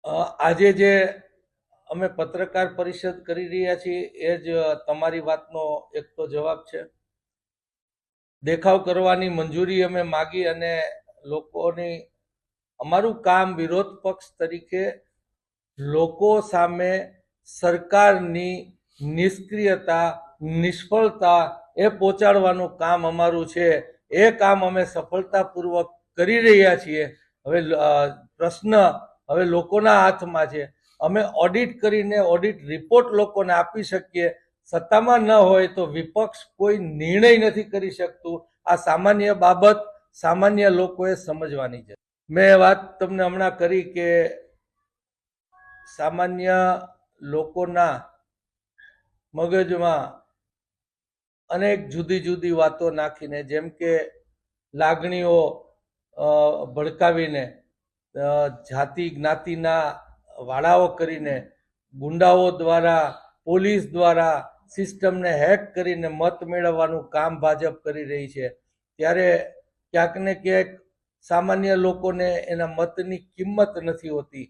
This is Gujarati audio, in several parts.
આજે જે અમે પત્રકાર પરિષદ કરી રહ્યા છીએ એ જ તમારી વાતનો એક તો જવાબ છે. દેખાવ કરવાની મંજૂરી અમે માગી અને લોકોની અમારું કામ વિરોધ પક્ષ તરીકે લોકો સામે સરકારની નિષ્ક્રિયતા, નિષ્ફળતા એ પહોંચાડવાનું કામ અમારું છે. એ કામ અમે સફળતાપૂર્વક કરી રહ્યા છીએ. હવે પ્રશ્ન હવે લોકોના હાથમાં છે. અમે ઓડિટ કરીને ઓડિટ રિપોર્ટ લોકોને આપી શકીએ. સત્તામાં ન હોય તો વિપક્ષ કોઈ નિર્ણય નથી કરી શકતું. આ સામાન્ય બાબત સામાન્ય લોકોએ સમજવાની છે. મેં વાત તમને હમણાં કરી કે સામાન્ય લોકોના મગજમાં અનેક જુદી જુદી વાતો નાખીને, જેમ કે લાગણીઓ ભડકાવીને, જાતિ જ્ઞાતિના વાડાઓ કરીને, ગુંડાઓ દ્વારા, પોલીસ દ્વારા સિસ્ટમને હેક કરીને મત મેળવવાનું કામ ભાજપ કરી રહી છે. ત્યારે ક્યાંક ને ક્યાંક સામાન્ય લોકોને એના મતની કિંમત નથી હોતી.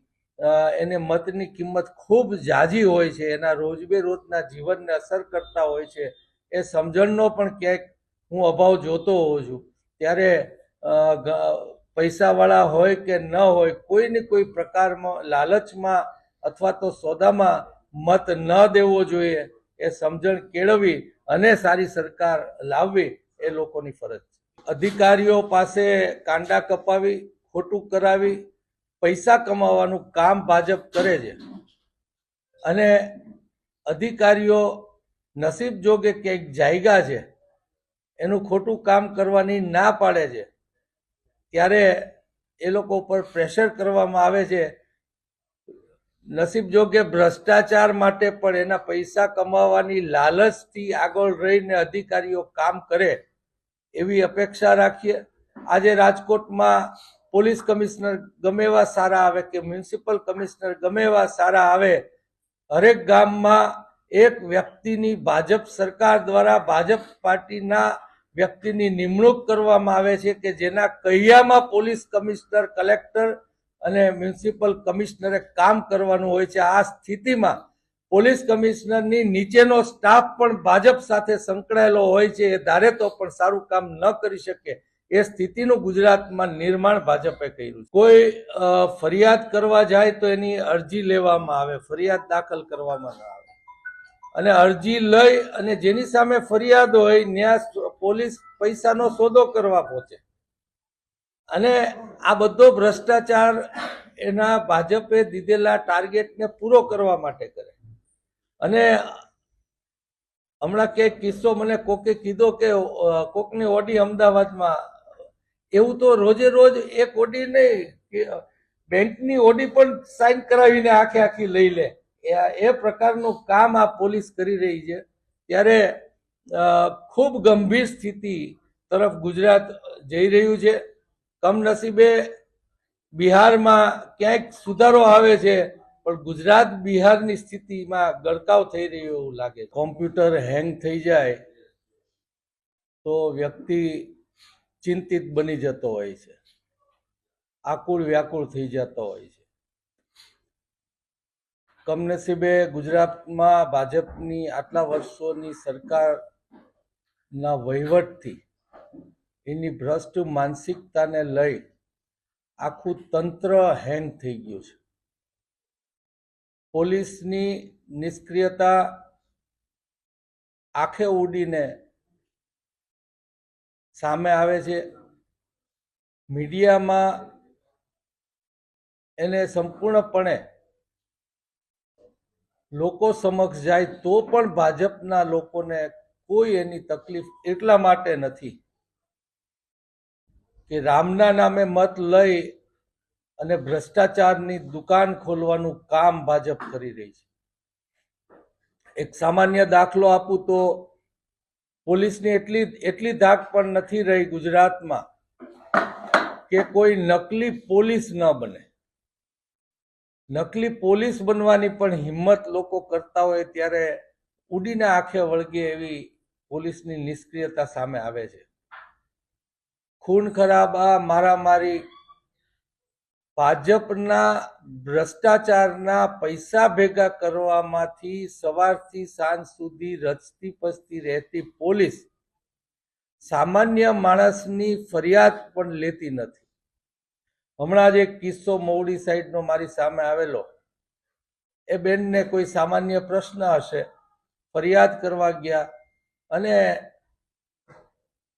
એને મતની કિંમત ખૂબ ઝાઝી હોય છે, એના રોજબે રોજના જીવનને અસર કરતા હોય છે. એ સમજણનો પણ ક્યાંક હું અભાવ જોતો હોઉં છું. ત્યારે પૈસાવાળા હોય કે ન હોય, કોઈને કોઈ પ્રકારમાં લાલચમાં અથવા તો સોદામાં મત ન દેવો જોઈએ. એ સમજણ કેળવી અને સારી સરકાર લાવવી એ લોકોની ફરજ છે. અધિકારીઓ પાસે કાંડા કપાવી, ખોટું કરાવી પૈસા કમાવાનું કામ ભાજપ કરે છે. અને અધિકારીઓ નસીબ જોગે ક્યાંક જાયગા છે, એનું ખોટું કામ કરવાની ના પાડે છે, ત્યારે એ લોકો પર પ્રેશર કરવામાં આવે છે. નસીબ જોગે ભ્રષ્ટાચાર માટે પણ એના પૈસા કમાવાની લાલચથી આગળ રહીને અધિકારીઓ કામ કરે એવી અપેક્ષા રાખીએ. આજે રાજકોટમાં પોલીસ કમિશનર ગમે એવા સારા આવે કે મ્યુનિસિપલ કમિશનર ગમે એવા સારા આવે, હરેક ગામમાં એક વ્યક્તિની ભાજપ સરકાર દ્વારા ભાજપ પાર્ટીના વ્યક્તિની નિમણૂક કરવામાં આવે છે કે જેના કૈયામાં પોલીસ કમિશનર, કલેક્ટર અને મ્યુનિસિપલ કમિશનરે કામ કરવાનું હોય છે. આ સ્થિતિમાં પોલીસ કમિશનરની નીચેનો સ્ટાફ પણ ભાજપ સાથે સંકળાયેલો હોય છે. એ ધારે તો પણ સારું કામ ન કરી શકે. એ સ્થિતિનું ગુજરાતમાં નિર્માણ ભાજપે કર્યું. કોઈ ફરિયાદ કરવા જાય તો એની અરજી લેવામાં આવે, ફરિયાદ દાખલ કરવામાં ન આવે. અને અરજી લઈ અને જેની સામે ફરિયાદ હોય ત્યાં પોલીસ પૈસાનો સોદો કરવા પહોંચે. અને આ બધો ભ્રષ્ટાચાર એના ભાજપે દીધેલા ટાર્ગેટને પૂરો કરવા માટે કરે. અને હમણાં ક્યાંક કિસ્સો મને કોકે કીધો કે કોકની ઓડી અમદાવાદમાં, એવું તો રોજે રોજ એક ઓડી નહીં, બેંકની ઓડી પણ સાઇન કરાવીને આખી લઈ લે. એ પ્રકારનું કામ આ પોલીસ કરી રહી છે. ત્યારે ખૂબ ગંભીર સ્થિતિ તરફ ગુજરાત જઈ રહ્યું છે. કમનસીબે બિહારમાં ક્યાંક સુધારો આવે છે, પણ ગુજરાત બિહારની સ્થિતિમાં ગળકાવ થઈ રહ્યો એવું લાગે. કોમ્પ્યુટર હેંગ થઈ જાય તો વ્યક્તિ ચિંતિત બની જતો હોય છે, આકુળ વ્યાકુળ થઈ જતો હોય છે. કમનસીબે ગુજરાતમાં ભાજપની આટલા વર્ષોની સરકારના વહીવટથી એની ભ્રષ્ટ માનસિકતાને લઈ આખું તંત્ર હેંગ થઈ ગયું છે. પોલીસની નિષ્ક્રિયતા આંખે ઉડીને સામે આવે છે. મીડિયામાં એને સંપૂર્ણપણે લોકો સમક્ષ જાય તો પણ ભાજપના લોકોને કોઈ એની તકલીફ એટલા માટે નથી કે રામના નામે મત લઈ અને ભ્રષ્ટાચારની દુકાન ખોલવાનું કામ ભાજપ કરી રહી છે. એક સામાન્ય દાખલો આપું તો પોલીસની એટલી ધાક પણ નથી રહી ગુજરાતમાં કે કોઈ નકલી પોલીસ ન બને. નકલી પોલીસ બનવાની પણ હિંમત લોકો કરતા હોય ત્યારે ઉડીને આંખે વળગે એવી પોલીસની નિષ્ક્રિયતા સામે આવે છે. ખૂન ખરાબા, મારામારી ભાજપના ભ્રષ્ટાચારના પૈસા ભેગા કરવામાંથી સવારથી સાંજ સુધી રચતી પચતી રહેતી પોલીસ સામાન્ય માણસની ફરિયાદ પણ લેતી નથી. હમણાં જ એક કિસ્સો મવડી સાઈડનો મારી સામે આવેલો. એ બેનને કોઈ સામાન્ય પ્રશ્ન હશે, ફરિયાદ કરવા ગયા અને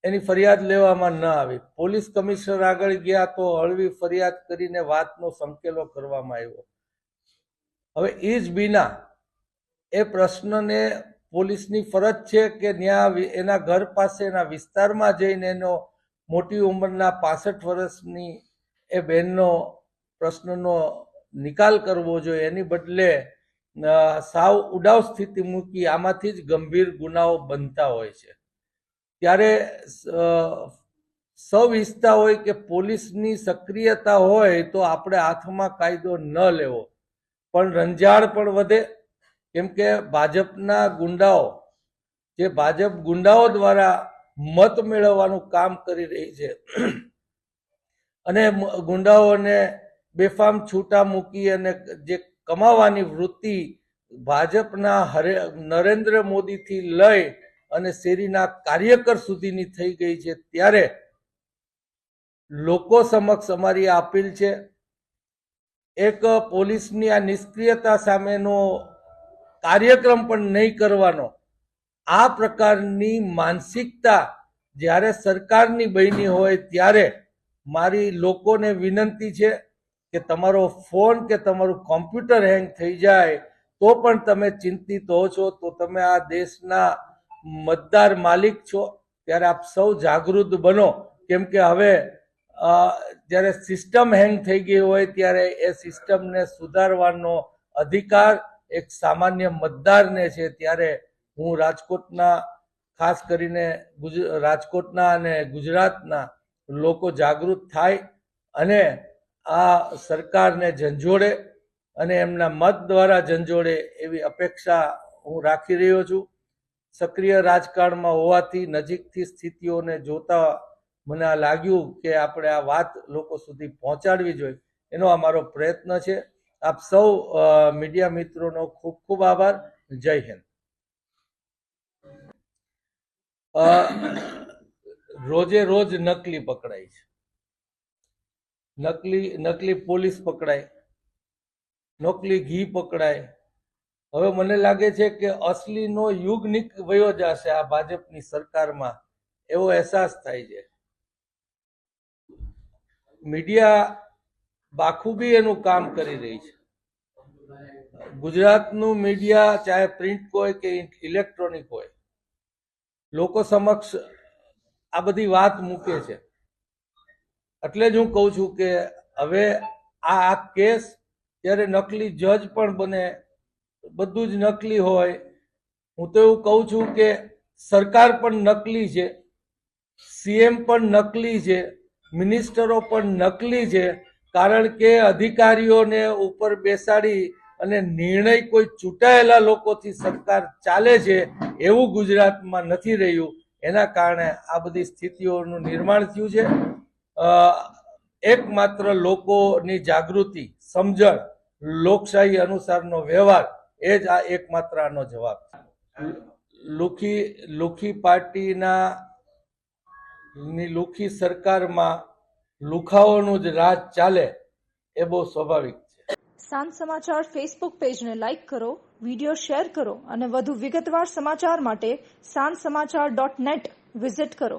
એની ફરિયાદ લેવામાં ન આવી. પોલીસ કમિશનર આગળ ગયા તો હળવી ફરિયાદ કરીને વાતનો સંકેલો કરવામાં આવ્યો. હવે એ જ બીના એ પ્રશ્નને પોલીસની ફરજ છે કે ત્યાં એના ઘર પાસે એના વિસ્તારમાં જઈને એનો મોટી ઉંમરના 65 વર્ષની એ બહેનનો પ્રશ્નનો નિકાલ કરવો જોઈએ. એની બદલે સાવ ઉડાવ સ્થિતિ મૂકી આમાંથી જ ગંભીર ગુનાઓ બનતા હોય છે. ત્યારે સૌ ઈચ્છતા હોય કે પોલીસની સક્રિયતા હોય તો આપણે હાથમાં કાયદો ન લેવો, પણ રંજાડ પણ વધે. કેમ કે ભાજપના ગુંડાઓ જે ભાજપ ગુંડાઓ દ્વારા મત મેળવવાનું કામ કરી રહી છે અને ગુંડાઓને બેફામ છૂટા મૂકી અને જે કમાવાની વૃત્તિ ભાજપના નરેન્દ્ર મોદીથી લઈ અને શેરીના કાર્યકર સુધીની થઈ ગઈ છે, ત્યારે લોકો સમક્ષ અમારી આ અપીલ છે, એક પોલીસની આ નિષ્ક્રિયતા સામેનો કાર્યક્રમ પણ નહીં કરવાનો. આ પ્રકારની માનસિકતા જ્યારે સરકારની બની હોય ત્યારે મારી લોકોને વિનંતી છે કે તમારો ફોન કે તમારું કોમ્પ્યુટર હેંગ થઈ જાય તો પણ તમે ચિંતિત હો છો, તો તમે આ દેશના મતદાર માલિક છો. ત્યારે આપ સૌ જાગૃત બનો. કેમ કે હવે જ્યારે સિસ્ટમ હેંગ થઈ ગઈ હોય ત્યારે એ સિસ્ટમને સુધારવાનો અધિકાર એક સામાન્ય મતદારને છે. ત્યારે હું રાજકોટના ખાસ કરીને રાજકોટના અને ગુજરાતના લોકો જાગૃત થાય અને આ સરકારને ઝંઝોડે અને એમના મત દ્વારા ઝંઝોડે એવી અપેક્ષા હું રાખી રહ્યો છું. સક્રિય રાજકારણમાં હોવાથી નજીકથી સ્થિતિઓને જોતા મને આ લાગ્યું કે આપણે આ વાત લોકો સુધી પહોંચાડવી જોઈએ. એનો અમારો પ્રયત્ન છે. આપ સૌ મીડિયા મિત્રોનો ખૂબ ખૂબ આભાર. જય હિન્દ. રોજે રોજ નકલી પકડાય છે, નકલી પોલીસ પકડાય, નકલી ઘી પકડાય. હવે મને લાગે છે કે અસલીનો યુગ વયો જશે આ ભાજપની સરકારમાં, એવો અહેસાસ થાય છે. મીડિયા બાખૂબી એનું કામ કરી રહી છે. ગુજરાતનું મીડિયા ચાહે પ્રિન્ટ હોય કે ઇલેક્ટ્રોનિક હોય, લોકો સમક્ષ આ બધી વાત મૂકે છે. એટલે જ હું કહું છું કે હવે આ કેસ ત્યારે નકલી જજ પણ બને, બધું જ નકલી હોય. હું તો એવું કહું છું કે સરકાર પણ નકલી છે, સીએમ પણ નકલી છે, મિનિસ્ટરો પણ નકલી છે. કારણ કે અધિકારીઓને ઉપર બેસાડી અને નિર્ણય કોઈ ચૂંટાયેલા લોકોથી સરકાર ચાલે છે એવું ગુજરાતમાં નથી રહ્યું. એના કારણે આ બધી સ્થિતિઓનું નિર્માણ થયું છે. એકમાત્ર લોકોની જાગૃતિ, સમજણ, લોકશાહી અનુસારનો વ્યવહાર એ જ આ એકમાત્ર આનો જવાબ છે. લુખી પાર્ટીના લુખી સરકારમાં લુખાઓનું જ રાજ ચાલે એ બહુ સ્વાભાવિક છે. સાંજ સમાચાર ફેસબુક પેજને લાઇક કરો, વિડીયો શેર કરો અને વધુ વિગતવાર સમાચાર માટે sanssamachar.net વિઝિટ કરો.